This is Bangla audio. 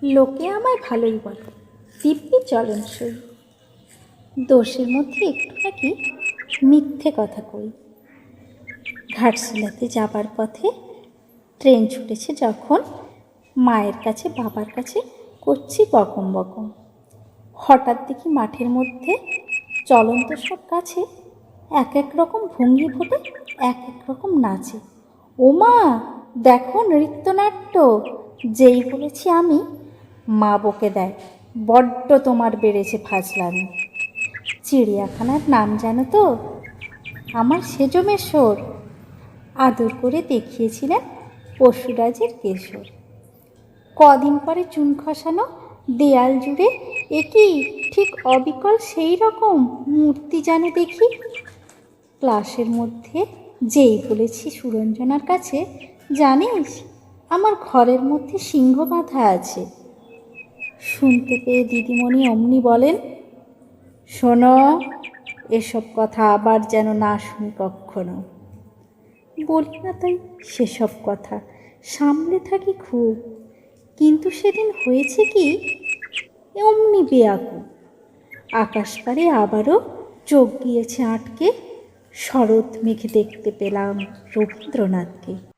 লোকে আমায় ভালোই বলে, দিব্যি চলনসই। দোষের মধ্যে একটু নাকি মিথ্যে কথা কই। ঘাটশিলাতে যাবার পথে ট্রেন ছুটেছে যখন, মায়ের কাছে বাবার কাছে করছি বকম বকম। হঠাৎ দেখি মাঠের মধ্যে চলন্ত সব গাছে এক এক রকম ভঙ্গি ভোটে এক এক রকম নাচে। ও মা, দেখো নৃত্যনাট্য! যেই বলেছি আমি, মা বকে দেয়, বড্ড তোমার বেড়েছে ফাজলামি। চিড়িয়াখানার নাম জানো তো? আমার সেজমেশ্বর। আদর করে দেখিয়েছিলেন পশুরাজের কেশর। কদিন পরে চুন খসানো দেয়াল জুড়ে একই ঠিক অবিকল সেই রকম মূর্তি যেন দেখি। ক্লাসের মধ্যে যেই বলেছি সুরঞ্জনার কাছে, জানিস আমার ঘরের মধ্যে সিংহ বাঁধা আছে। শুনতে পেয়ে দিদিমণি অমনি বলেন, শোনো, এসব কথা আবার যেন না শুনি কক্ষনো। বলি না তাই সেসব কথা, সামলে থাকি খুব। কিন্তু সেদিন হয়েছে কি, অমনি বেয়াকুব। আকাশপাড়ে আবারও চোখ গিয়েছে আটকে, শরৎ মেঘে দেখতে পেলাম রবীন্দ্রনাথকে।